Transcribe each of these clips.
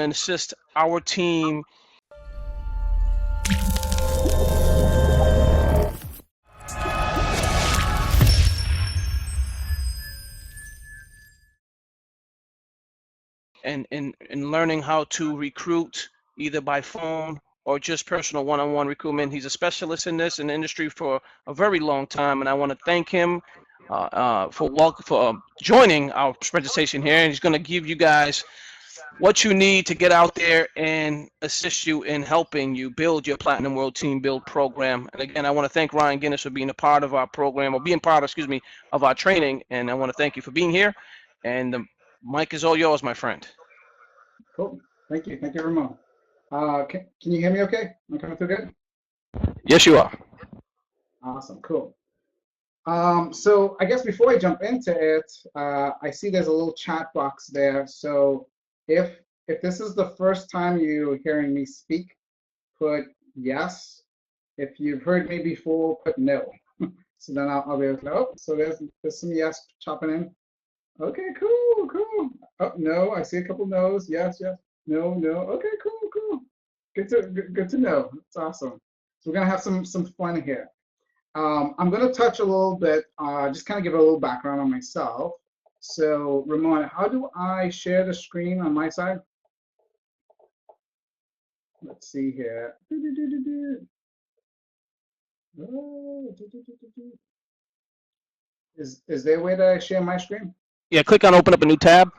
and assist our team in learning how to recruit either by phone or just personal one-on-one recruitment. He's a specialist in this in the industry for a very long time, and I want to thank him for joining our presentation here. And he's going to give you guys what you need to get out there and assist you in helping you build your Platinum World Team Build program. And again, I want to thank Ryan Gunness for being a part of our program, or being part, excuse me, of our training. And I want to thank you for being here. And the mic is all yours, my friend. Cool. Thank you. Thank you, Ramon. Can you hear me okay? Am I coming through good? Yes, you are. Awesome. Cool. So I guess before I jump into it, I see there's a little chat box there. So if this is the first time you're hearing me speak, put yes. If you've heard me before, put no. So then I'll be able to know. Oh, so there's some yes chopping in. Okay, cool, cool. Oh, no, I see a couple no's. Yes, yes. No, no. Okay, cool. Good to know. It's awesome. So we're gonna have some fun here. I'm gonna touch a little bit, just kind of give a little background on myself. So Ramon, how do I share the screen on my side? Let's see here. Is there a way that I share my screen? Yeah, click on open up a new tab.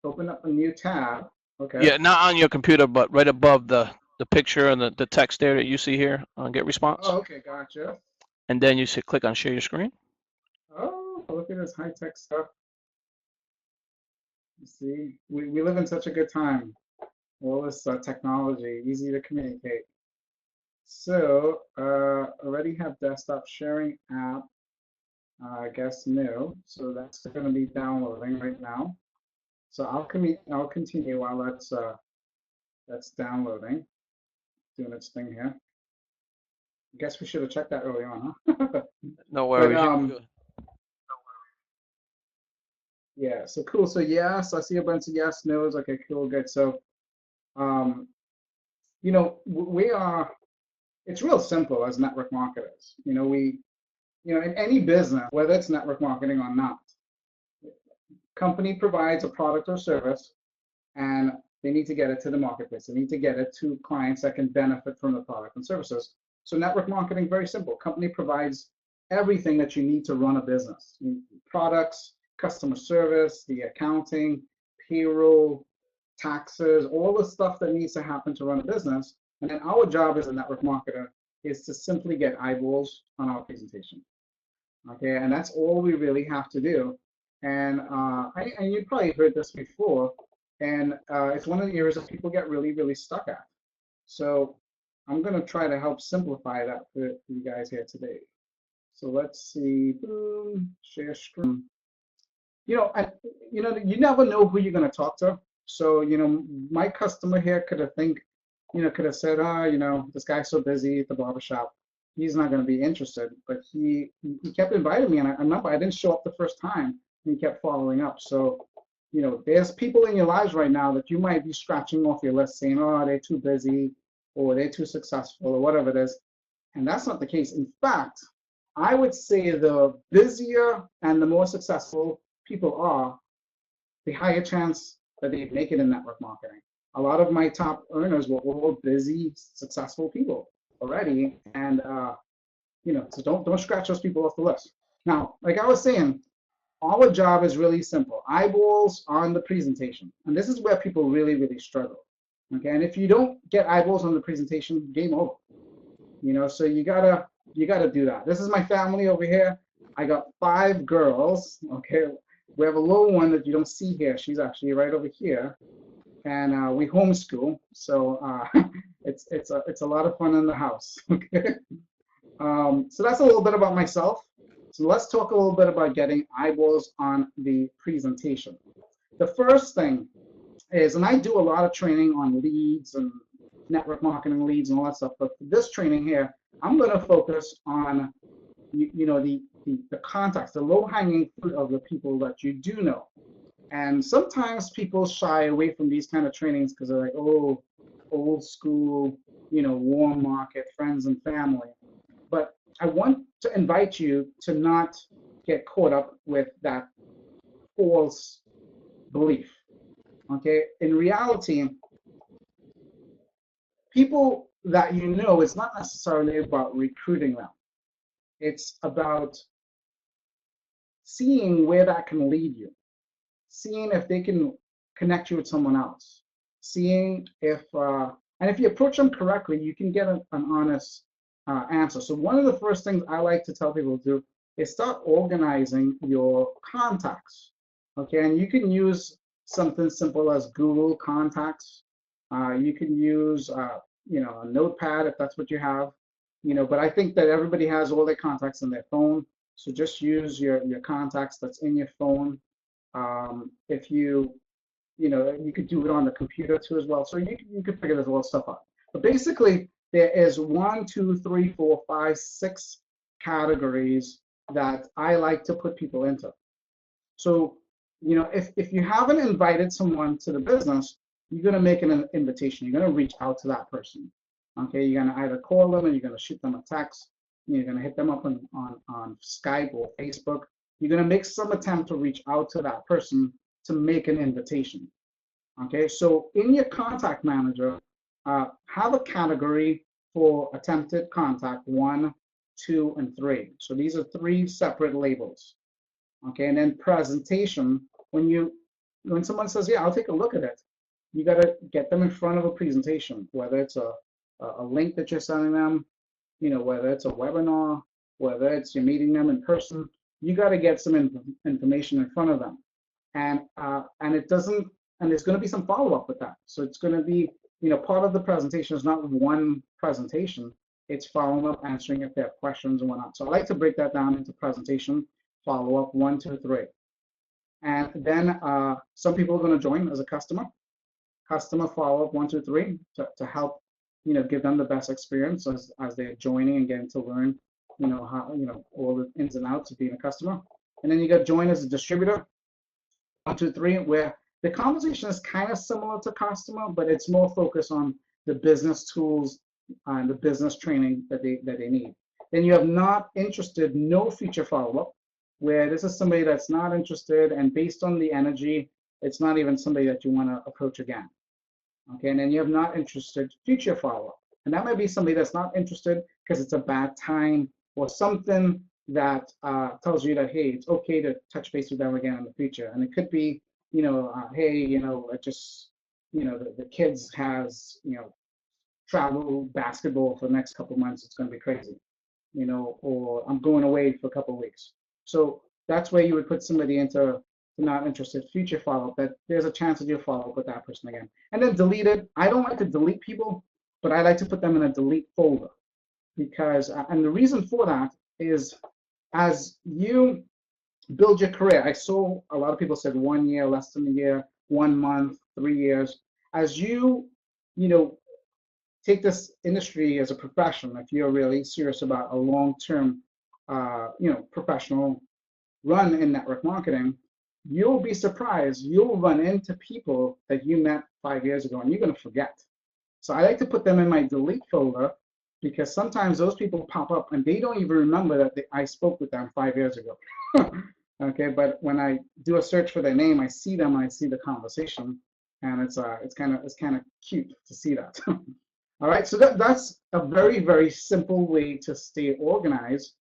Open up a new tab. Okay. Yeah, not on your computer, but right above the picture and the text there that you see here on Get Response. Oh, okay, gotcha. And then you should click on Share Your Screen. Oh, look at this high-tech stuff. You see, we live in such a good time. All this technology, easy to communicate. So, already have desktop sharing app. I guess new. So that's going to be downloading right now. So I'll continue while that's downloading, doing its thing here. I guess we should have checked that early on, huh? No worries. But, yeah, so cool. So yes, I see a bunch of yes, no's. Okay, cool, good. So, you know, it's real simple as network marketers. You know, in any business, whether it's network marketing or not, company provides a product or service, and they need to get it to the marketplace. They need to get it to clients that can benefit from the product and services. So network marketing, very simple. Company provides everything that you need to run a business. Products, customer service, the accounting, payroll, taxes, all the stuff that needs to happen to run a business. And then our job as a network marketer is to simply get eyeballs on our presentation. Okay, and that's all we really have to do. And you probably heard this before, and it's one of the areas that people get really, really stuck at. So I'm going to try to help simplify that for you guys here today. So let's see, boom, share screen. You know, you never know who you're going to talk to. So, you know, my customer here could have said, this guy's so busy at the barbershop, he's not going to be interested. But he kept inviting me, and I remember I didn't show up the first time, and he kept following up. So, you know, there's people in your lives right now that you might be scratching off your list, saying, oh, they're too busy, or they're too successful, or whatever it is. And that's not the case. In fact, I would say the busier and the more successful people are, the higher chance that they make it in network marketing. A lot of my top earners were all busy, successful people already, and so don't scratch those people off the list. Now, like I was saying, our job is really simple: eyeballs on the presentation, and this is where people really, really struggle. Okay, and if you don't get eyeballs on the presentation, game over. You know, so you gotta do that. This is my family over here. I got 5 girls. Okay, we have a little one that you don't see here. She's actually right over here. And we homeschool, so it's a lot of fun in the house. Okay, so that's a little bit about myself. So let's talk a little bit about getting eyeballs on the presentation. The first thing is, and I do a lot of training on leads and network marketing leads and all that stuff, but for this training here, I'm going to focus on the contacts, the low-hanging fruit of the people that you do know. And sometimes people shy away from these kind of trainings because they're like, oh, old school, warm market, friends and family. But I want to invite you to not get caught up with that false belief. Okay. In reality, people that it's not necessarily about recruiting them. It's about seeing where that can lead you, seeing if they can connect you with someone else, seeing and if you approach them correctly, you can get an honest answer. So one of the first things I like to tell people to do is start organizing your contacts. Okay, and you can use something simple as Google Contacts. You can use a notepad if that's what you have. But I think that everybody has all their contacts in their phone. So just use your contacts that's in your phone. If you could do it on the computer too as well. So you could figure this all stuff out. But basically, there is 1, 2, 3, 4, 5, 6 categories that I like to put people into. So, if you haven't invited someone to the business, you're going to make an invitation. You're going to reach out to that person. Okay, you're going to either call them and you're going to shoot them a text. You're going to hit them up on Skype or Facebook. You're going to make some attempt to reach out to that person to make an invitation. Okay, so in your contact manager, have a category for attempted contact 1, 2, and 3. So these are 3 separate labels. Okay, and then presentation, when someone says, yeah, I'll take a look at it, you got to get them in front of a presentation, whether it's a link that you're sending them, whether it's a webinar, whether it's you're meeting them in person, you got to get some information in front of them. And it doesn't, and there's going to be some follow-up with that. So it's going to be, part of the presentation is not one presentation, it's following up, answering if they have questions and whatnot. So I like to break that down into presentation, follow-up 1, 2, 3. And then some people are going to join as a customer follow-up 1, 2, 3 to help, give them the best experience as they're joining and getting to learn, how, all the ins and outs of being a customer. And then you got join as a distributor, 1, 2, 3, where the conversation is kind of similar to customer, but it's more focused on the business tools and the business training that they need. Then you have not interested, no future follow-up, where this is somebody that's not interested, and based on the energy, it's not even somebody that you want to approach again. Okay, and then you have not interested, future follow-up, and that might be somebody that's not interested because it's a bad time or something that tells you that, hey, it's okay to touch base with them again in the future. And it could be, hey, it just, the kids has, travel basketball for the next couple of months, it's going to be crazy, or I'm going away for a couple of weeks. So that's where you would put somebody into not interested, future follow-up, that there's a chance that you'll follow up with that person again. And then delete it. I don't like to delete people, but I like to put them in a delete folder because, and the reason for that is as you build your career, I saw a lot of people said 1 year, less than a year, 1 month, 3 years. As you, take this industry as a profession, if you're really serious about a long-term, professional run in network marketing, you'll be surprised. You'll run into people that you met 5 years ago and you're going to forget. So I like to put them in my delete folder because sometimes those people pop up and they don't even remember that I spoke with them 5 years ago. Okay, but when I do a search for their name, I see them and I see the conversation, and it's kind of cute to see that. All right, so that's a very, very simple way to stay organized.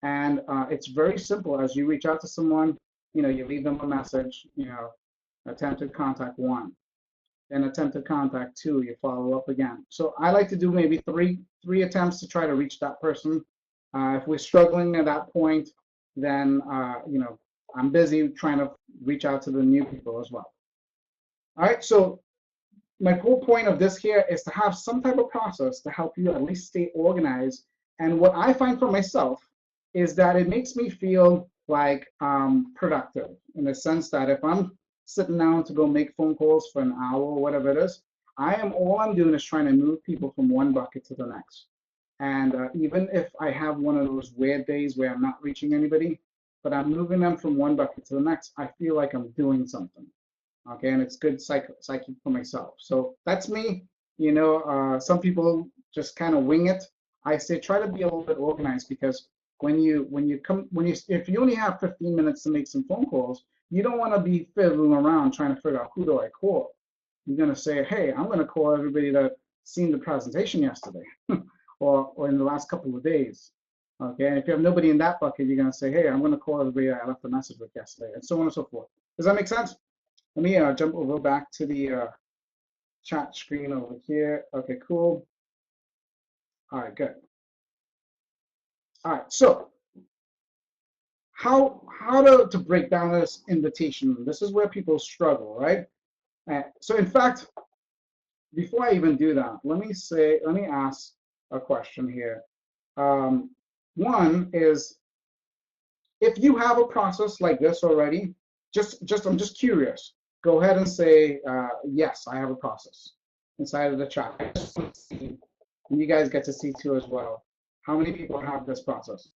And it's very simple. As you reach out to someone, you leave them a message, attempted contact 1, then attempted contact 2, you follow up again. So I like to do maybe three attempts to try to reach that person. If we're struggling at that point, then, I'm busy trying to reach out to the new people as well. All right, so my whole point of this here is to have some type of process to help you at least stay organized. And what I find for myself is that it makes me feel like productive, in the sense that if I'm sitting down to go make phone calls for an hour or whatever it is, all I'm doing is trying to move people from one bucket to the next. And even if I have one of those weird days where I'm not reaching anybody, but I'm moving them from one bucket to the next, I feel like I'm doing something. Okay, and it's good psyche for myself. So that's me. You know, some people just kind of wing it. I say try to be a little bit organized, because if you only have 15 minutes to make some phone calls, you don't want to be fiddling around trying to figure out who do I call. You're gonna say, hey, I'm gonna call everybody that seen the presentation yesterday, or in the last couple of days. Okay, and if you have nobody in that bucket, you're gonna say, hey, I'm gonna call everybody that I left a message with yesterday, and so on and so forth. Does that make sense? Let me jump over back to the chat screen over here. Okay, cool. All right, good. All right, so how to break down this invitation? This is where people struggle, right? So in fact, before I even do that, let me ask a question here. One is, if you have a process like this already, I'm just curious. Go ahead and say yes, I have a process inside of the chat. And you guys get to see too as well. How many people have this process?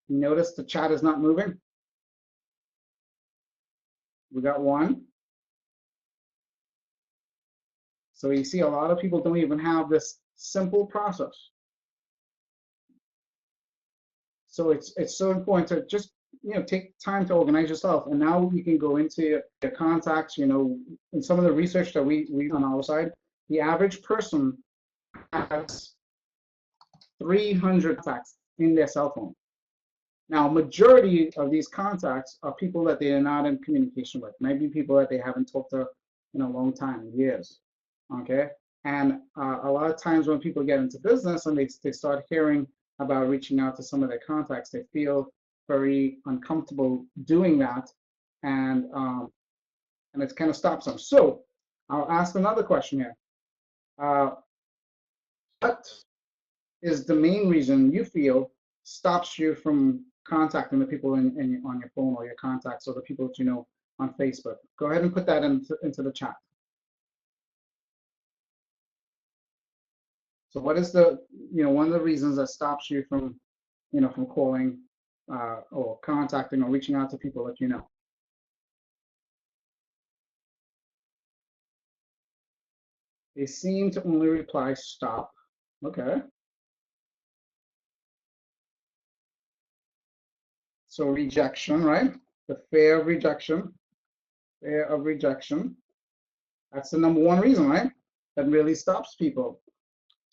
Notice the chat is not moving. We got one. So you see, a lot of people don't even have this simple process. So it's so important to just, you know, take time to organize yourself. And now you can go into your contacts. You know, in some of the research that we on our side, the average person has 300 contacts in their cell phone. Now, majority of these contacts are people that they are not in communication with. Maybe people that they haven't talked to in a long time, years. Okay, and a lot of times when people get into business and they start hearing about reaching out to some of their contacts, they feel very uncomfortable doing that, and it kind of stops them. So I'll ask another question here. What is the main reason you feel stops you from contacting the people on your phone, or your contacts, or the people that you know on Facebook? Go ahead and put that into the chat. So what is the, you know, one of the reasons that stops you from, you know, from calling or contacting or reaching out to people that you know? They seem to only reply stop. Okay. So rejection, right? The fear of rejection. Fear of rejection. That's the number one reason, right? That really stops people.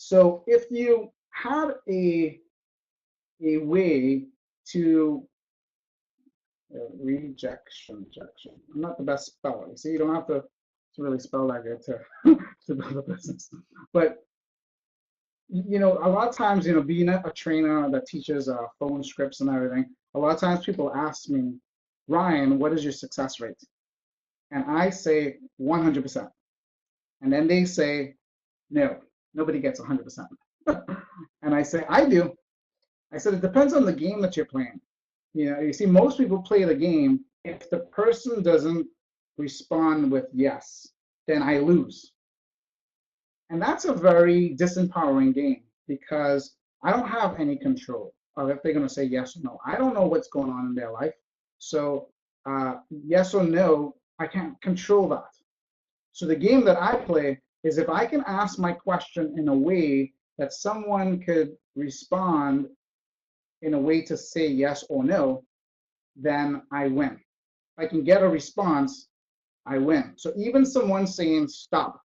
So if you had a way to rejection. I'm not the best speller. You see, you don't have to really spell that good to build a business. But you know, a lot of times, you know, being a trainer that teaches phone scripts and everything, a lot of times people ask me, Ryan, what is your success rate? And I say 100%. And then they say, no, nobody gets 100%. And I say, I do. I said, it depends on the game that you're playing. You know, you see, most people play the game. If the person doesn't respond with yes, then I lose. And that's a very disempowering game, because I don't have any control of if they're going to say yes or no. I don't know what's going on in their life. So yes or no, I can't control that. So the game that I play is, if I can ask my question in a way that someone could respond in a way to say yes or no, then I win. If I can get a response, I win. So even someone saying stop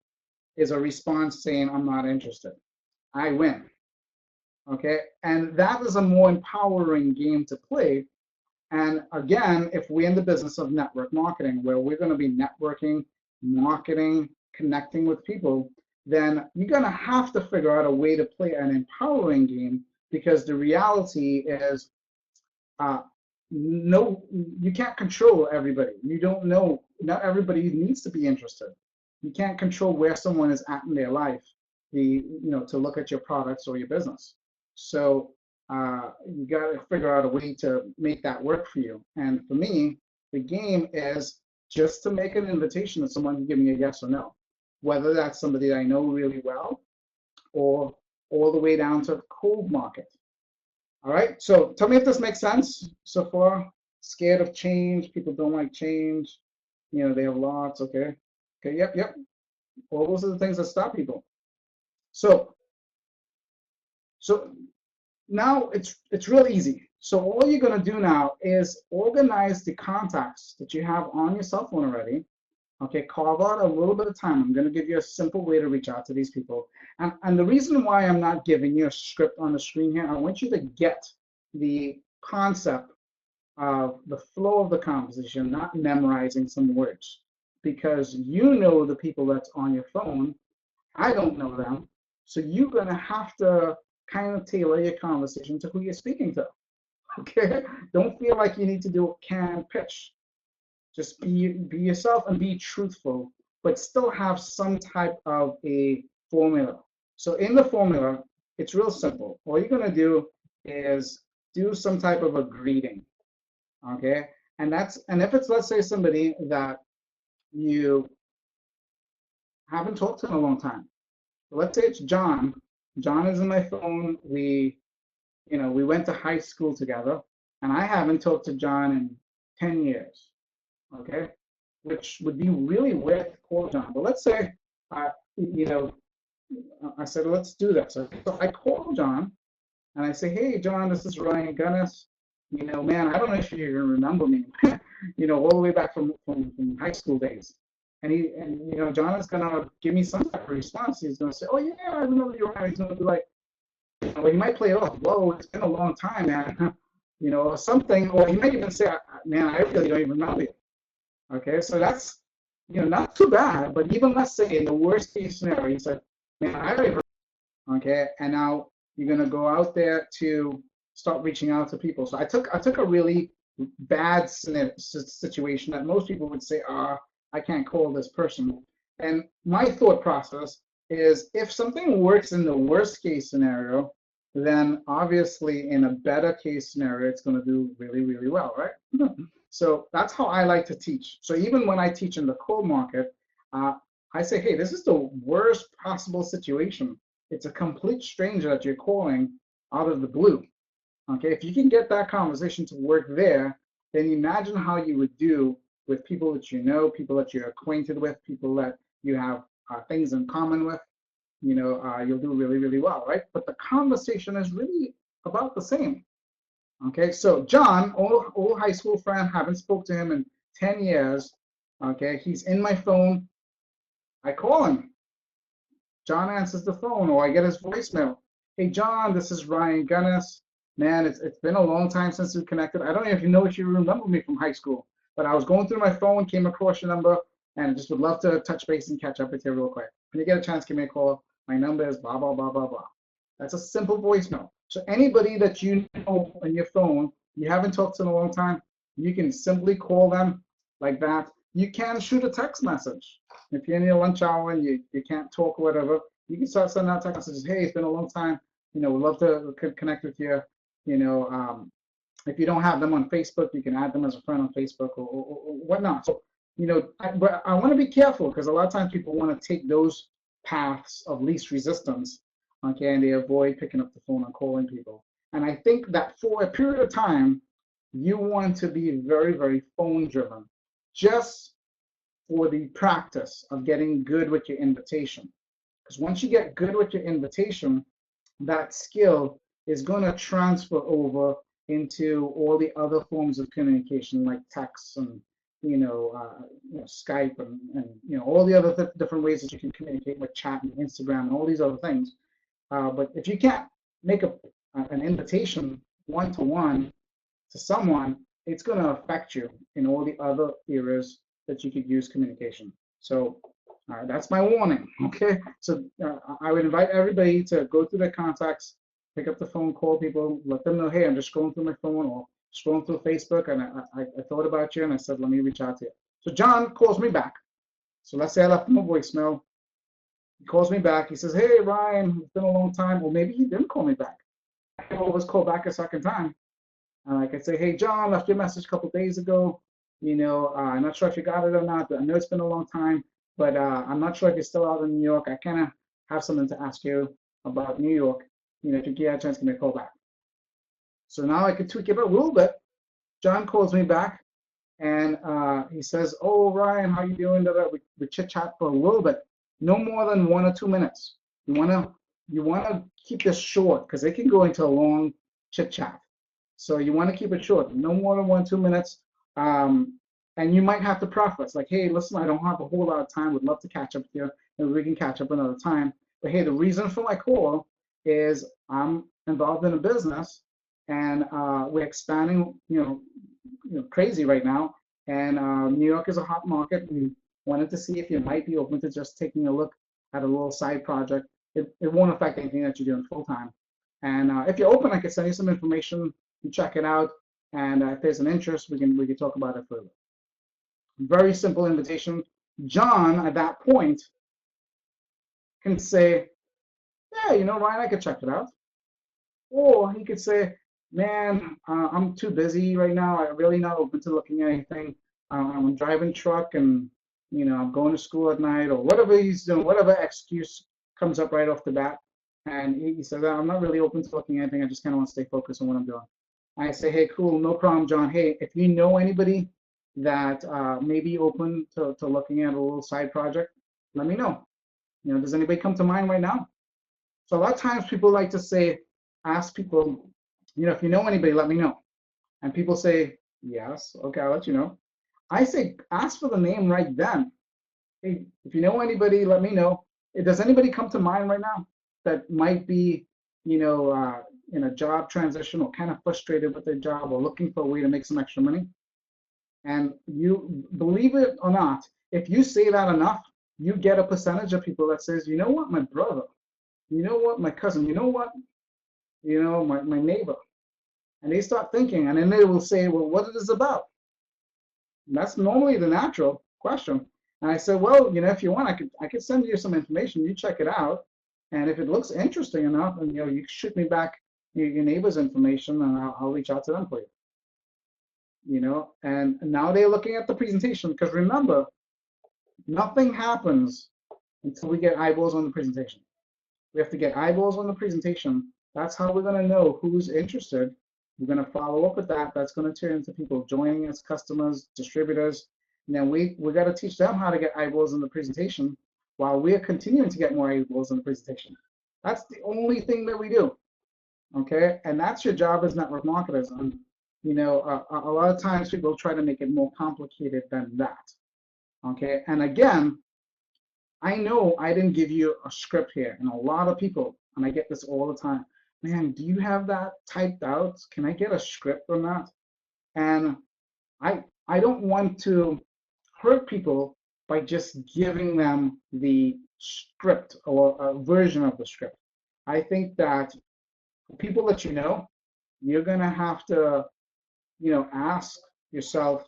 is a response saying I'm not interested. I win. Okay, and that is a more empowering game to play. And again, if we're in the business of network marketing, where we're going to be networking, marketing, connecting with people, then you're going to have to figure out a way to play an empowering game, because the reality is, no, you can't control everybody. You don't know, not everybody needs to be interested. You can't control where someone is at in their life, you know, to look at your products or your business. So you got to figure out a way to make that work for you. And for me, the game is just to make an invitation that someone can give me a yes or no, whether that's somebody that I know really well, or all the way down to cold market. All right, so tell me if this makes sense so far. scared of change. People don't like change. You know, they have lots. Okay. Okay. Yep. Yep. All those are the things that stop people. So, so now it's real easy. So all you're gonna do now is organize the contacts that you have on your cell phone already. Okay, carve out a little bit of time. I'm going to give you a simple way to reach out to these people. And the reason why I'm not giving you a script on the screen here, I want you to get the concept of the flow of the conversation, not memorizing some words. Because you know the people that's on your phone, I don't know them. So you're going to have to kind of tailor your conversation to who you're speaking to. Okay? Don't feel like you need to do a canned pitch. Just be yourself and be truthful, but still have some type of a formula. So in the formula, it's real simple. All you're gonna do is do some type of a greeting, okay? And if it's, let's say, somebody that you haven't talked to in a long time. Let's say it's John. John is in my phone. We went to high school together, and I haven't talked to John in 10 years. Okay, which would be really weird to call John. But let's say, I said, let's do this. So I call John and I say, hey, John, this is Ryan Gunness. Man, I don't know if you even remember me, all the way back from high school days. And John is going to give me some type of response. He's going to say, oh, yeah, I remember you. He's going to be like, well, he might play it off. Whoa, it's been a long time, man. Or something. Or he might even say, man, I really don't even remember you. Okay, so that's not too bad, but even let's say in the worst case scenario, you said, man, I already heard. Okay, and now you're gonna go out there to start reaching out to people. So I took a really bad situation that most people would say, I can't call this person. And my thought process is if something works in the worst case scenario, then obviously in a better case scenario, it's gonna do really, really well, right? So that's how I like to teach. So even when I teach in the cold market, I say, hey, this is the worst possible situation. It's a complete stranger that you're calling out of the blue. Okay, if you can get that conversation to work there, then imagine how you would do with people that you know, people that you're acquainted with, people that you have things in common with. You'll do really, really well, right? But the conversation is really about the same. Okay, so John, old high school friend, haven't spoke to him in 10 years. Okay, he's in my phone. I call him. John answers the phone, or I get his voicemail. Hey, John, this is Ryan Gunness. Man, it's been a long time since we connected. I don't even know if you remember me from high school, but I was going through my phone, came across your number, and I just would love to touch base and catch up with you real quick. When you get a chance, give me a call. My number is blah, blah, blah, blah, blah. That's a simple voicemail. So anybody that you know on your phone, you haven't talked to in a long time, you can simply call them like that. You can shoot a text message. If you're in your lunch hour and you can't talk or whatever, you can start sending out text messages. Hey, it's been a long time. We'd love to connect with you. If you don't have them on Facebook, you can add them as a friend on Facebook or whatnot. So, but I want to be careful because a lot of times people want to take those paths of least resistance, okay, and they avoid picking up the phone and calling people. And I think that for a period of time, you want to be very, very phone driven, just for the practice of getting good with your invitation. Because once you get good with your invitation, that skill is going to transfer over into all the other forms of communication like text and Skype and all the other different ways that you can communicate with chat and Instagram and all these other things. But if you can't make an invitation one-to-one to someone, it's going to affect you in all the other areas that you could use communication. So that's my warning, okay? So I would invite everybody to go through their contacts, pick up the phone, call people, let them know, hey, I'm just scrolling through my phone or scrolling through Facebook, and I thought about you, and I said, let me reach out to you. So John calls me back. So let's say I left him a voicemail. He calls me back. He says, hey, Ryan, it's been a long time. Well, maybe he didn't call me back. I can always call back a second time. And I could say, hey, John, left your message a couple days ago. I'm not sure if you got it or not. I know it's been a long time, but I'm not sure if you're still out in New York. I kind of have something to ask you about New York. If you get a chance, give me a call back. So now I could tweak it a little bit John calls me back and he says, "Oh, Ryan, how you doing?" We chit chat for a little bit, no more than 1 or 2 minutes. You wanna keep this short because it can go into a long chit chat. So you want to keep it short, no more than 1 or 2 minutes. And you might have to preface like, "Hey, listen, I don't have a whole lot of time. Would love to catch up with you. Maybe we can catch up another time. But hey, the reason for my call is I'm involved in a business, and we're expanding, crazy right now. And New York is a hot market. We wanted to see if you might be open to just taking a look at a little side project. It won't affect anything that you're doing full time. And if you're open, I can send you some information. You check it out, and if there's an interest, we can talk about it further." Very simple invitation. John, at that point, can say, "Yeah, Ryan, I could check it out." Or he could say, "Man, I'm too busy right now. I'm really not open to looking at anything. I'm driving truck and, I'm going to school at night," or whatever he's doing, whatever excuse comes up right off the bat. And he says, "I'm not really open to looking at anything. I just kind of want to stay focused on what I'm doing." I say, "Hey, cool, no problem, John. Hey, if you know anybody that may be open to looking at a little side project, let me know. Does anybody come to mind right now?" So a lot of times people like to say, ask people, "If you know anybody, let me know." And people say, "Yes, okay, I'll let you know." I say, ask for the name right then. "Hey, if you know anybody, let me know. Does anybody come to mind right now that might be, in a job transition or kind of frustrated with their job or looking for a way to make some extra money?" And you believe it or not, if you say that enough, you get a percentage of people that says, "You know what, my brother, you know what, my cousin, you know what, my neighbor." And they start thinking, and then they will say, "Well, what it is about?" And that's normally the natural question. And I said, "Well, if you want, I could send you some information. You check it out, and if it looks interesting enough, and you shoot me back your neighbor's information, and I'll reach out to them for you." And now they're looking at the presentation, because remember, nothing happens until we get eyeballs on the presentation. We have to get eyeballs on the presentation. That's how we're going to know who's interested. We're going to follow up with that. That's going to turn into people joining us, customers, distributors. And then we got to teach them how to get eyeballs in the presentation while we're continuing to get more eyeballs in the presentation. That's the only thing that we do. Okay? And that's your job as network marketers. And, a lot of times people try to make it more complicated than that. Okay? And again, I know I didn't give you a script here, and a lot of people, and I get this all the time, "Man, do you have that typed out? Can I get a script on that?" And I don't want to hurt people by just giving them the script or a version of the script. I think that people that you're gonna have to, ask yourself,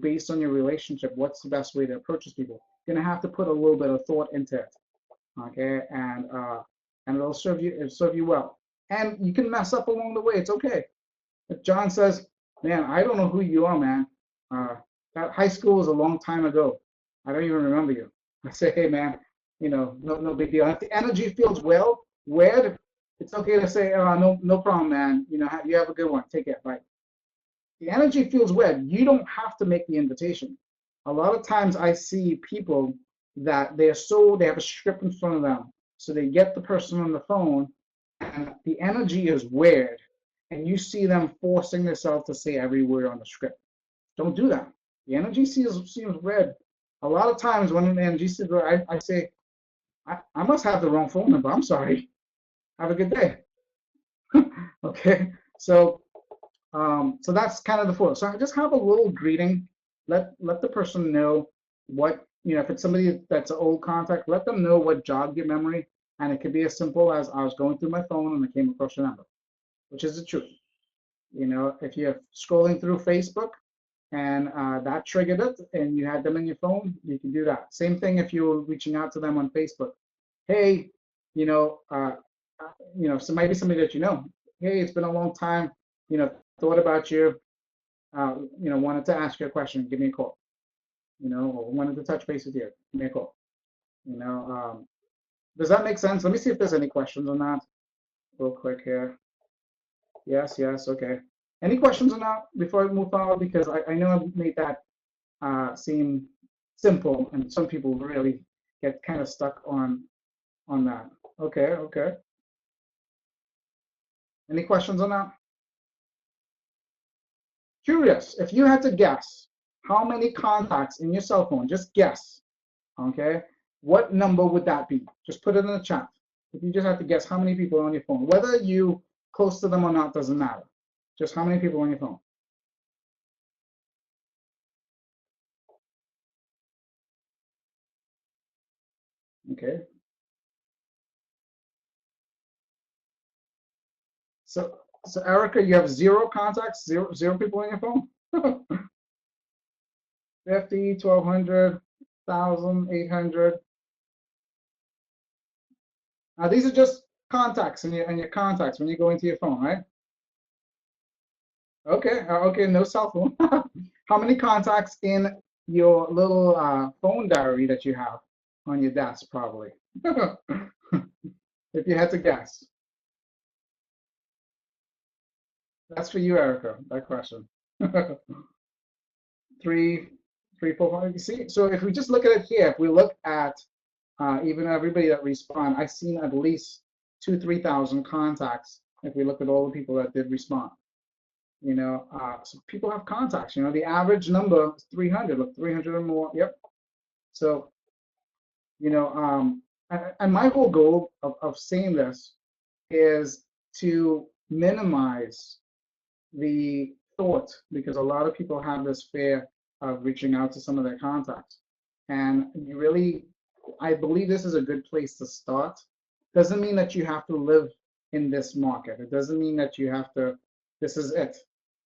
based on your relationship, what's the best way to approach these people. You're gonna have to put a little bit of thought into it, okay? And it'll serve you well. And you can mess up along the way. It's okay. If John says, "Man, I don't know who you are, man. That high school was a long time ago. I don't even remember you." I say, "Hey, man, no big deal." If the energy feels weird, it's okay to say, no problem, man. You have a good one. Take care. Bye." The energy feels weird. You don't have to make the invitation. A lot of times I see people that they have a script in front of them. So they get the person on the phone and the energy is weird. And you see them forcing themselves to say every word on the script. Don't do that. The energy seems weird. A lot of times when the energy seems weird, I say, I must have the wrong phone number. I'm sorry. Have a good day. Okay. So that's kind of the flow. So I just have a little greeting. Let the person know what, if it's somebody that's an old contact, let them know what jogged your memory. And it could be as simple as, "I was going through my phone and I came across your number," which is the truth. If you're scrolling through Facebook and that triggered it and you had them in your phone, you can do that. Same thing if you're reaching out to them on Facebook. "Hey, so maybe somebody that "Hey, it's been a long time, thought about you, wanted to ask you a question, give me a call, or wanted to touch base with you, give me a call." Does that make sense? Let me see if there's any questions on that real quick here. Yes, okay. Any questions on that before I move forward? Because I know I made that seem simple, and some people really get kind of stuck on that. Okay, okay. Any questions on that? Curious, if you had to guess how many contacts in your cell phone, just guess, okay? What number would that be? Just put it in the chat. If you just have to guess how many people are on your phone, whether you close to them or not doesn't matter. Just how many people on your phone. Okay. So Erica, you have 0 contacts, zero people on your phone? 50, 1,200, 1,000, 800. Now these are just contacts in your contacts when you go into your phone, right? Okay, okay, no cell phone. How many contacts in your little phone diary that you have on your desk, probably? If you had to guess. That's for you, Erica, that question. Three, 4, 5, you see? So if we just look at it here, if we look at even everybody that respond, I've seen at least 2,000, 3,000 contacts if we look at all the people that did respond. You know, so people have contacts. You know, the average number is 300. Look, 300 or more. Yep. So, you know, and my whole goal of saying this is to minimize the thought, because a lot of people have this fear of reaching out to some of their contacts. And you really, I believe this is a good place to start. Doesn't mean that you have to live in this market. It doesn't mean that you have to, this is it.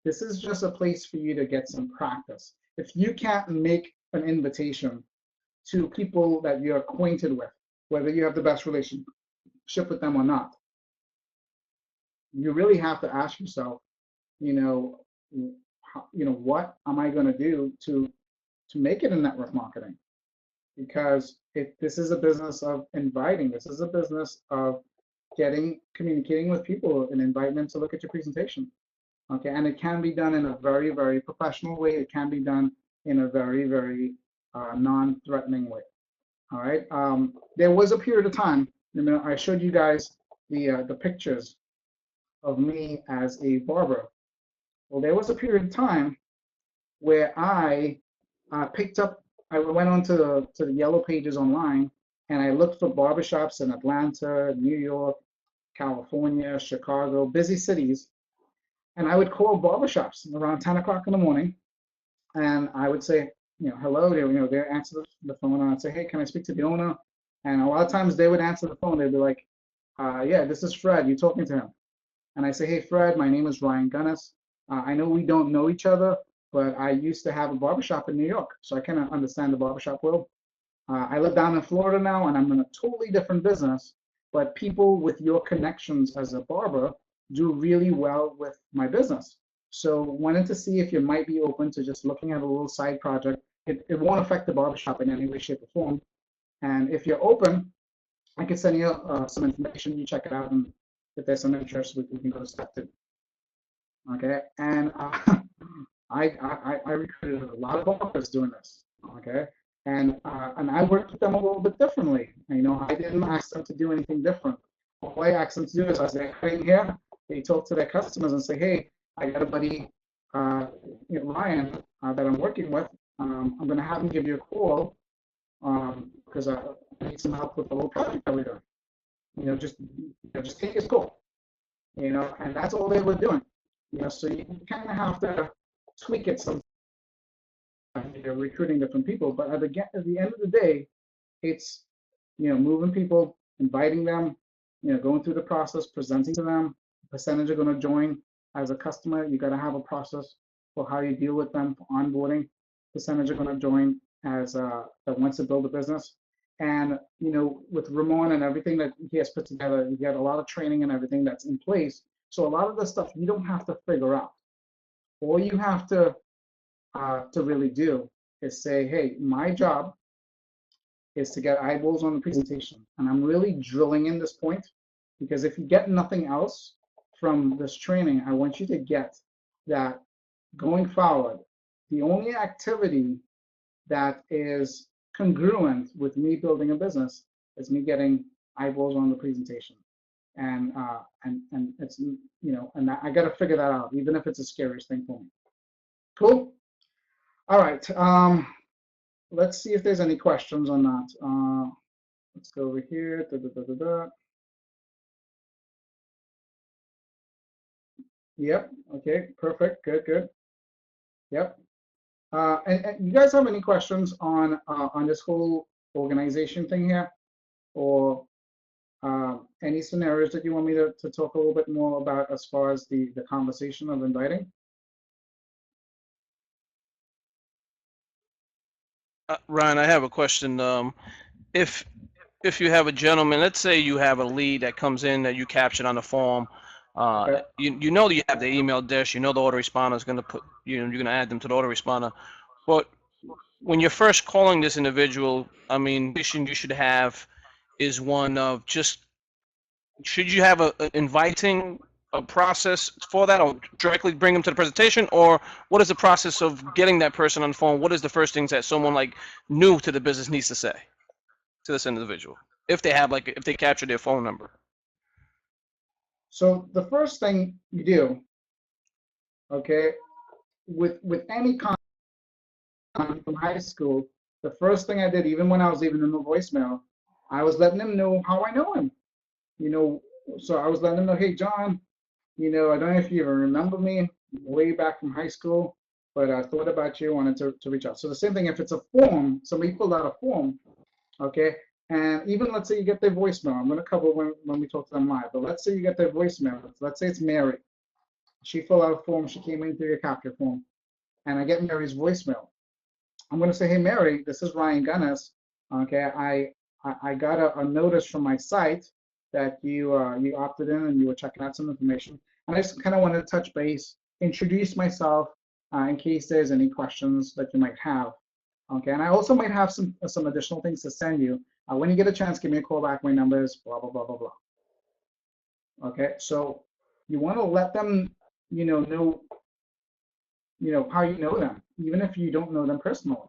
This is just a place for you to get some practice. If you can't make an invitation to people that you're acquainted with, whether you have the best relationship with them or not, you really have to ask yourself, you know, what am I going to do to make it in network marketing? Because this is a business of inviting. This is a business of communicating with people and inviting them to look at your presentation. Okay, and it can be done in a very, very professional way. It can be done in a very, very non-threatening way. All right. There was a period of time. You know, I showed you guys the pictures of me as a barber. Well, there was a period of time where I I went onto the yellow pages online, and I looked for barbershops in Atlanta, New York, California, Chicago, busy cities. And I would call barbershops around 10 o'clock in the morning, and I would say, hello. They'd answer the phone, and I'd say, hey, can I speak to the owner? And a lot of times they would answer the phone. They'd be like, yeah, this is Fred. You talking to him? And I say, hey, Fred, my name is Ryan Gunness. I know we don't know each other, but I used to have a barbershop in New York, so I kind of understand the barbershop world. I live down in Florida now, and I'm in a totally different business, but people with your connections as a barber do really well with my business. So wanted to see if you might be open to just looking at a little side project. It won't affect the barbershop in any way, shape, or form. And if you're open, I can send you some information. You check it out, and if there's some interest, we can go to step 2. Okay, and I recruited a lot of barbers doing this. Okay, and I worked with them a little bit differently. I didn't ask them to do anything different. All I asked them to do is, as they're in here, they talk to their customers and say, hey, I got a buddy, Ryan, that I'm working with. I'm going to have him give you a call because I need some help with a little project that we're doing. Just take his call. And that's all they were doing. So you kind of have to tweak it sometimes. You're recruiting different people, but at the end of the day, it's moving people, inviting them, going through the process, presenting to them. Percentage are going to join as a customer. You got to have a process for how you deal with them for onboarding. Percentage are going to join as that wants to build a business. And with Ramon and everything that he has put together, you get a lot of training and everything that's in place. So a lot of the stuff you don't have to figure out. All you have to really do is say, hey, my job is to get eyeballs on the presentation. And I'm really drilling in this point, because if you get nothing else from this training, I want you to get that going forward, the only activity that is congruent with me building a business is me getting eyeballs on the presentation. And it's, and I got to figure that out, even if it's the scariest thing for me. Cool. All right. Let's see if there's any questions on that. Let's go over here. Da, da, da, da, da. Yep. Okay. Perfect. Good. Good. Yep. And you guys have any questions on this whole organization thing here, or any scenarios that you want me to talk a little bit more about as far as the conversation of inviting? Ryan, I have a question. If if you have a gentleman, let's say you have a lead that comes in that you captured on the form, Okay. you know that you have the email dish, you know the autoresponder is going to put, you're going to add them to the autoresponder. But when you're first calling this individual, I mean, the question you should have is one of just, should you have a inviting a process for that, or directly bring them to the presentation, or what is the process of getting that person on the phone? What is the first things that someone like new to the business needs to say to this individual if they have, like, if they capture their phone number? So the first thing you do, okay, with any contact from high school, the first thing I did, even when I was leaving him a voicemail, I was letting him know how I know him. You know, so I was letting him know, hey, John, I don't know if you even remember me way back from high school, but I thought about you, wanted to reach out. So the same thing, if it's a form, somebody filled out a form, okay, and even let's say you get their voicemail, I'm going to cover when we talk to them live, but let's say you get their voicemail, let's say it's Mary. She filled out a form, she came in through your capture form, and I get Mary's voicemail. I'm going to say, hey, Mary, this is Ryan Gunness. Okay, I got a notice from my site that you opted in and you were checking out some information. And I just kind of wanted to touch base, introduce myself in case there's any questions that you might have. Okay, and I also might have some additional things to send you. When you get a chance, give me a call back. My number is blah, blah, blah, blah, blah. Okay, so you want to let them, know how you know them, even if you don't know them personally.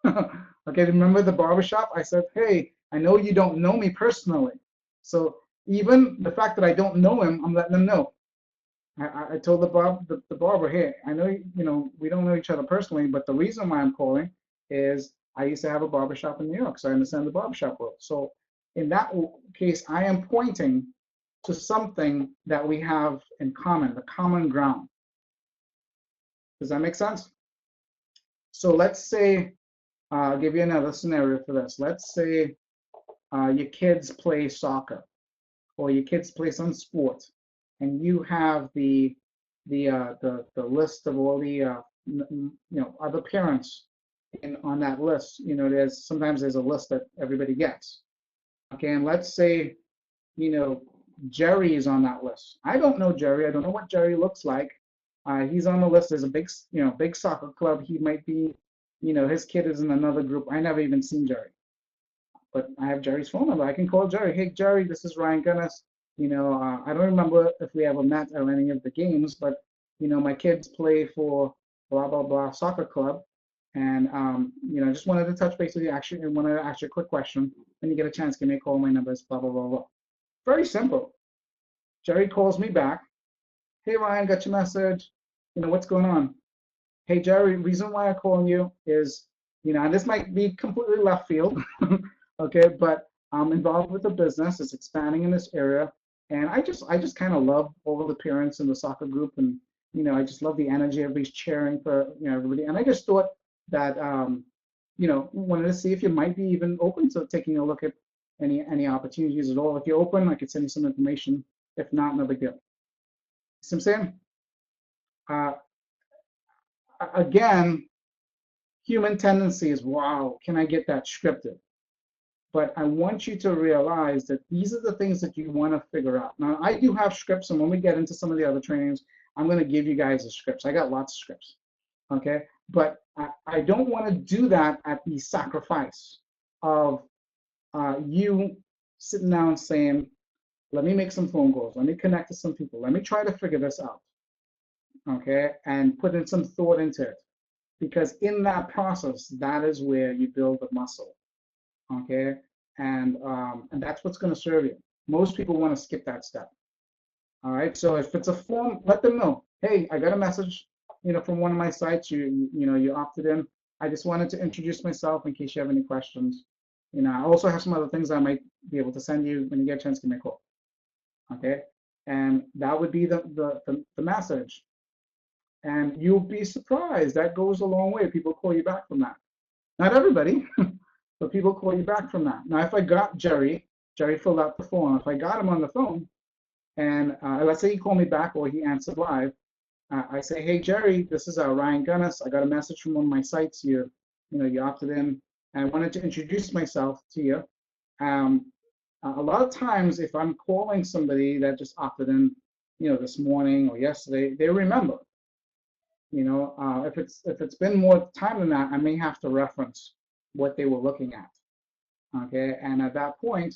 Okay, remember the barbershop? I said, hey, I know you don't know me personally. So even the fact that I don't know him, I'm letting them know. I told the barber, hey, I know, we don't know each other personally, but the reason why I'm calling is I used to have a barbershop in New York, so I understand the barbershop world. So in that case, I am pointing to something that we have in common, the common ground. Does that make sense? So let's say, I'll give you another scenario for this. Let's say your kids play soccer or your kids play some sport, and you have the list of all the other parents on that list. Sometimes there's a list that everybody gets. Okay, and let's say Jerry is on that list. I don't know Jerry. I don't know what Jerry looks like. He's on the list. There's a big soccer club. He might be, his kid is in another group. I never even seen Jerry, but I have Jerry's phone number. I can call Jerry. Hey, Jerry, this is Ryan Gunness. I don't remember if we ever met at any of the games, but my kids play for blah blah blah soccer club, and I just wanted to touch base with you. Actually, I wanted to ask you a quick question. When you get a chance, give me a call. My number is blah blah blah blah. Very simple. Jerry calls me back. Hey, Ryan, got your message. What's going on? Hey, Jerry, reason why I'm calling you is, and this might be completely left field, okay, but I'm involved with a business. It's expanding in this area, and I just kind of love all the parents in the soccer group, and I just love the energy. Everybody's cheering for everybody, and I just thought that wanted to see if you might be even open to taking a look at any opportunities at all. If you're open, I could send you some information. If not, no big deal. See what I'm saying? Again, human tendency is, wow, can I get that scripted? But I want you to realize that these are the things that you want to figure out. Now, I do have scripts, and when we get into some of the other trainings, I'm going to give you guys the scripts. I got lots of scripts, okay? But I don't want to do that at the sacrifice of you sitting down saying, let me make some phone calls. Let me connect to some people. Let me try to figure this out. okay, and put in some thought into it. Because in that process, that is where you build the muscle, okay? And that's what's going to serve you. Most people want to skip that step. All right. So if it's a form, let them know. Hey, I got a message, from one of my sites. You opted in. I just wanted to introduce myself in case you have any questions. I also have some other things I might be able to send you when you get a chance. Give me a call. Okay. And that would be the message. And you'll be surprised. That goes a long way. People call you back from that. Not everybody, but people call you back from that. Now, if I got Jerry filled out the form. If I got him on the phone, and let's say he called me back or he answered live, I say, hey, Jerry, this is Ryan Gunness. I got a message from one of my sites. You opted in. And I wanted to introduce myself to you. A lot of times, if I'm calling somebody that just opted in, this morning or yesterday, they remember. If it's been more time than that, I may have to reference what they were looking at. Okay, and at that point,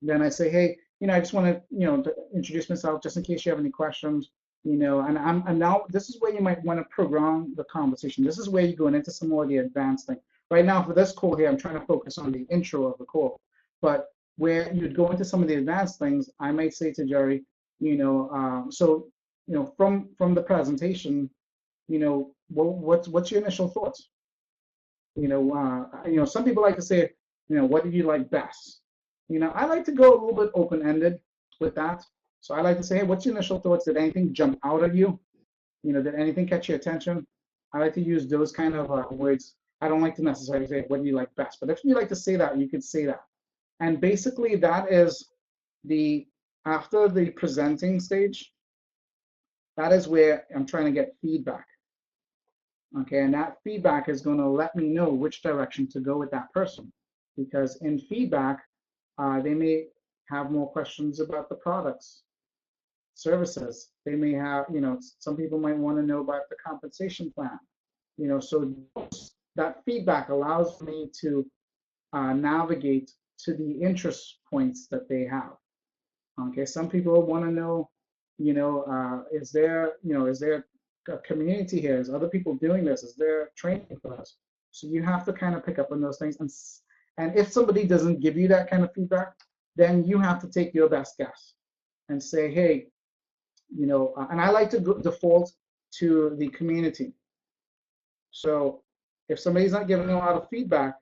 then I say, hey, I just want to introduce myself just in case you have any questions, and now this is where you might want to program the conversation. This is where you're going into some more of the advanced thing. Right now for this call here, I'm trying to focus on the intro of the call, but where you'd go into some of the advanced things, I might say to Jerry, from the presentation, what's your initial thoughts? Some people like to say, what did you like best? I like to go a little bit open-ended with that. So I like to say, hey, what's your initial thoughts? Did anything jump out at you? Did anything catch your attention? I like to use those kind of words. I don't like to necessarily say, what do you like best? But if you like to say that, you could say that. And basically that is after the presenting stage, that is where I'm trying to get feedback. Okay, and that feedback is going to let me know which direction to go with that person. Because in feedback, they may have more questions about the products, services. They may have, some people might want to know about the compensation plan. So that feedback allows me to navigate to the interest points that they have. Okay, some people want to know, is there a community here? Is other people doing this? Is there training for us? So you have to kind of pick up on those things. And if somebody doesn't give you that kind of feedback, then you have to take your best guess and say, hey, and I like to default to the community. So if somebody's not giving a lot of feedback,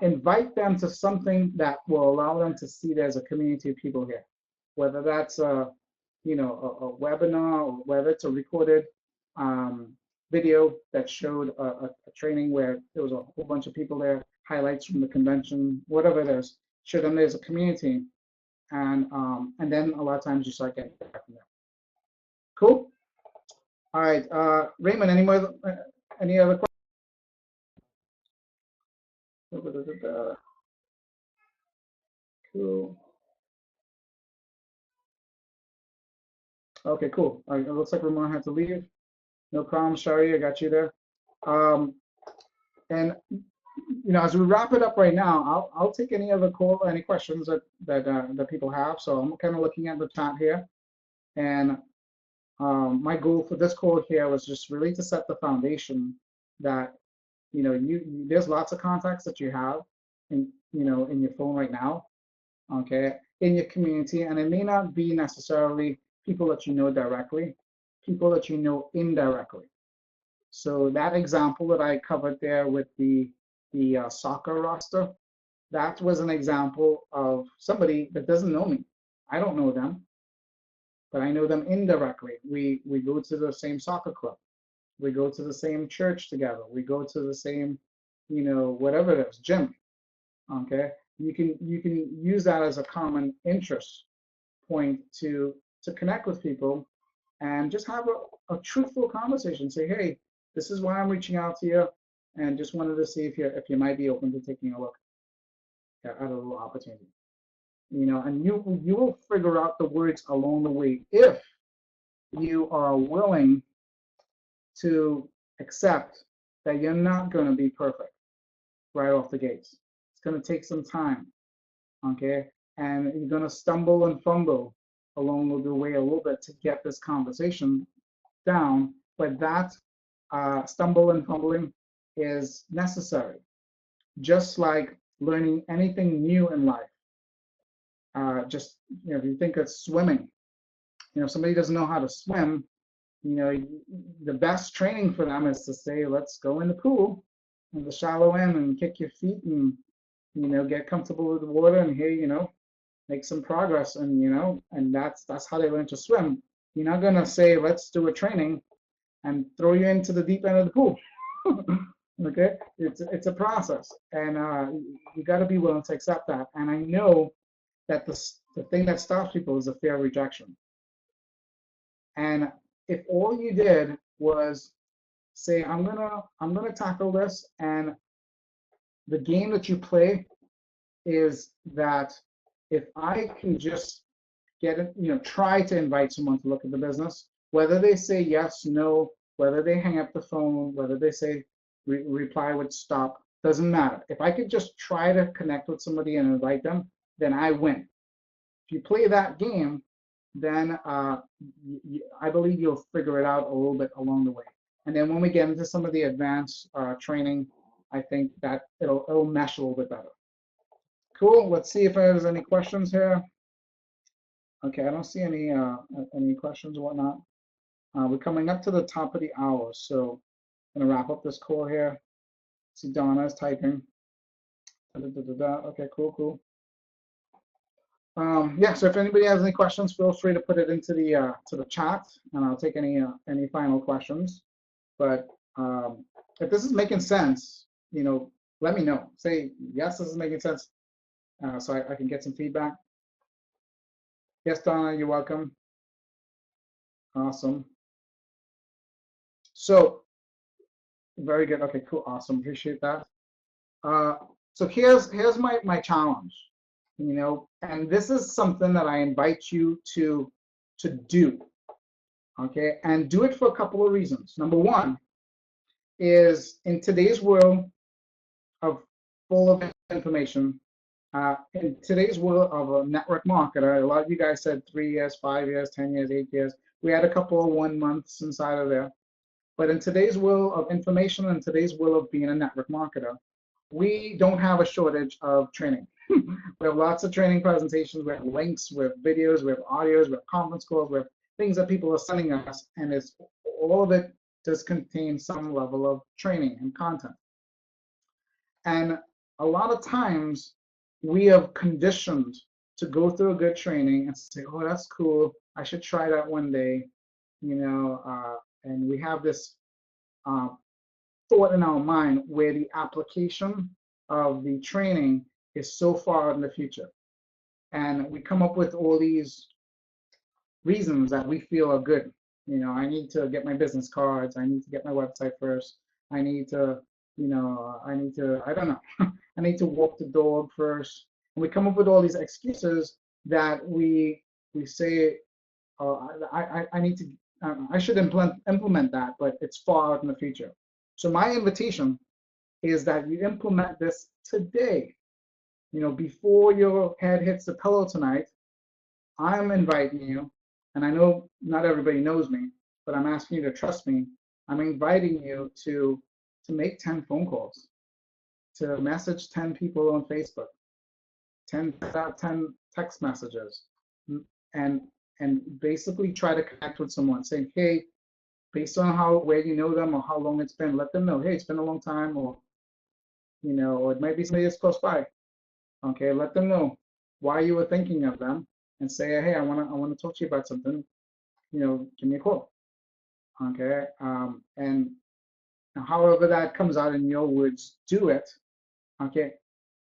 invite them to something that will allow them to see there's a community of people here, whether that's a webinar or whether it's a recorded video that showed a training where there was a whole bunch of people there, highlights from the convention, whatever it is, show them there's a community, and then a lot of times you start getting back from there. Cool. All right, Raymond, any other questions? Cool. Okay, cool. All right, it looks like Ramon had to leave. No problem, Shari, I got you there. And as we wrap it up right now, I'll take any other any questions that people have. So I'm kind of looking at the chat here, and my goal for this call here was just really to set the foundation that there's lots of contacts that you have in your phone right now, okay, in your community, and it may not be necessarily people that you know directly, people that you know indirectly. So that example that I covered there with the soccer roster, that was an example of somebody that doesn't know me. I don't know them, but I know them indirectly. We go to the same soccer club. We go to the same church together. We go to the same, whatever it is, gym. Okay, you can use that as a common interest point to connect with people and just have a truthful conversation. Say, hey, this is why I'm reaching out to you, and just wanted to see if you might be open to taking a look at a little opportunity. And you will figure out the words along the way if you are willing to accept that you're not going to be perfect right off the gates. It's going to take some time, okay? And you're going to stumble and fumble along the way a little bit to get this conversation down, but that stumble and fumbling is necessary. Just like learning anything new in life. Just, if you think of swimming, if somebody doesn't know how to swim, the best training for them is to say, let's go in the pool in the shallow end and kick your feet and, get comfortable with the water and here, make some progress and that's how they learn to swim. You're not gonna say, let's do a training and throw you into the deep end of the pool. Okay, it's a process, and you got to be willing to accept that. And I know that the thing that stops people is the fear of rejection. And if all you did was say, I'm gonna tackle this, and the game that you play is that if I can just get it, try to invite someone to look at the business, whether they say yes, no, whether they hang up the phone, whether they say reply with stop, doesn't matter. If I could just try to connect with somebody and invite them, then I win. If you play that game, then I believe you'll figure it out a little bit along the way. And then when we get into some of the advanced training, I think that it'll mesh a little bit better. Cool. Let's see if there's any questions here. Okay, I don't see any questions or whatnot. We're coming up to the top of the hour, so I'm gonna wrap up this call here. See Donna is typing. Okay, cool. Yeah, so if anybody has any questions, feel free to put it into the chat, and I'll take any final questions. But if this is making sense, let me know. Say yes, this is making sense, so I can get some feedback. Yes, Donna, you're welcome. Awesome. So very good. Okay, cool. Awesome. Appreciate that. So here's my challenge. And this is something that I invite you to do. Okay, and do it for a couple of reasons. Number one is, in today's world of full of information, in today's world of a network marketer, a lot of you guys said 3 years, 5 years, 10 years, 8 years. We had a couple of 1 months inside of there. But in today's world of information and today's world of being a network marketer, we don't have a shortage of training. We have lots of training presentations, we have links, we have videos, we have audios, we have conference calls, we have things that people are sending us, and all of it does contain some level of training and content. And a lot of times we have conditioned to go through a good training and say, oh, that's cool, I should try that one day, and we have this thought in our mind where the application of the training is so far in the future. And we come up with all these reasons that we feel are good. I need to get my business cards, I need to get my website first, I need to, I don't know, I need to walk the dog first. And we come up with all these excuses that we say, I need to, I should implement that, but it's far out in the future. So my invitation is that you implement this today. Before your head hits the pillow tonight, I'm inviting you, and I know not everybody knows me, but I'm asking you to trust me. I'm inviting you to make 10 phone calls, to message 10 people on Facebook, 10 text messages, and basically try to connect with someone, saying, hey, based on where you know them or how long it's been, let them know, hey, it's been a long time, or or it might be somebody that's close by. Okay, let them know why you were thinking of them, and say, hey, I wanna talk to you about something. Give me a call. Okay, and however that comes out in your words, do it. Okay,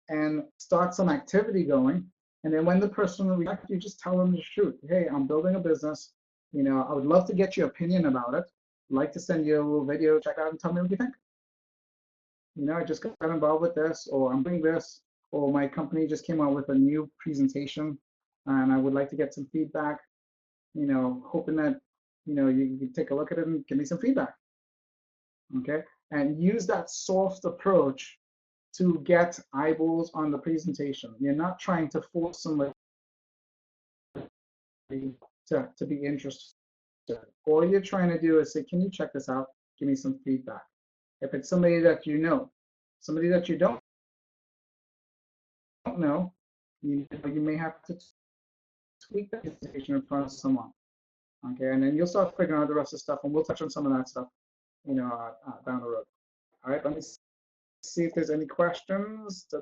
and start some activity going. And then when the person reacts, you just tell them the truth. Hey, I'm building a business. I would love to get your opinion about it. I'd like to send you a little video, check out and tell me what you think. I just got involved with this, or I'm doing this, or my company just came out with a new presentation and I would like to get some feedback, hoping that, you can take a look at it and give me some feedback. Okay, and use that soft approach to get eyeballs on the presentation. You're not trying to force somebody to be interested. All you're trying to do is say, can you check this out? Give me some feedback. If it's somebody that you know, somebody that you don't know, you may have to tweak the presentation in front of someone. Okay, and then you'll start figuring out the rest of the stuff, and we'll touch on some of that stuff, down the road. All right, let me see if there's any questions. We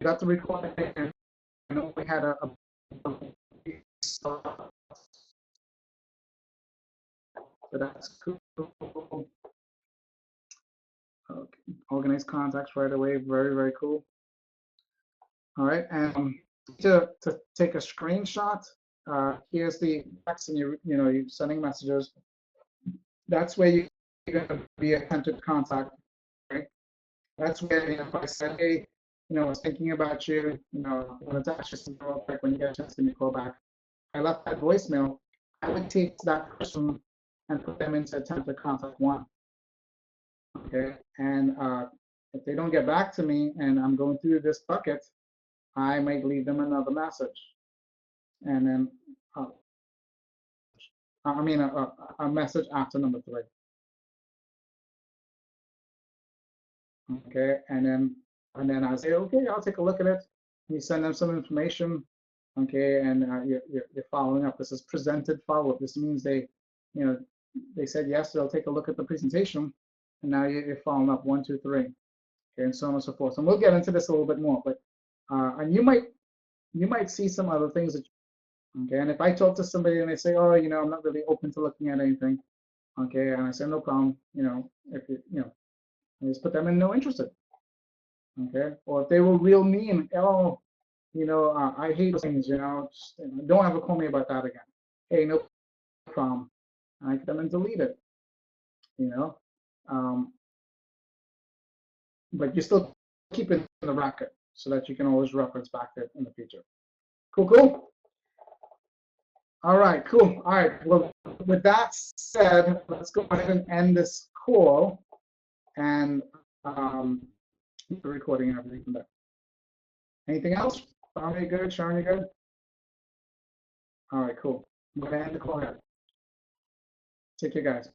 got the recording. I know we had a so that's cool. Okay. Organize contacts right away. Very, very cool. All right, and to take a screenshot, here's the text, and you're sending messages. That's where you're going to be attempted contact. Right? That's where if I said, hey, I was thinking about you, I wanted to ask you something real quick when you get a chance to give me a call back. I left that voicemail. I would take that person and put them into attempted contact 1. Okay, and if they don't get back to me and I'm going through this bucket, I might leave them another message, and then a message after number 3. Okay, and then I say, okay, I'll take a look at it. You send them some information, okay, and you're following up. This is presented follow-up. This means they said yes, they'll take a look at the presentation, and now you're following up 1, 2, 3, okay, and so on and so forth. And we'll get into this a little bit more, but and you might see some other things that, okay, and if I talk to somebody and they say, oh, I'm not really open to looking at anything, okay, and I say, no problem, if I just put them in no interested, okay, or if they were real mean, oh, I hate those things, don't ever call me about that again. Hey, no problem. I put them and delete it, but you still keep it in the record so that you can always reference back to it in the future. Cool. All right, cool. All right, well, with that said, let's go ahead and end this call and keep the recording and everything from there. Anything else? Are you good? Sharon, you good? All right, cool. I'm going to end the call here. Take care, guys.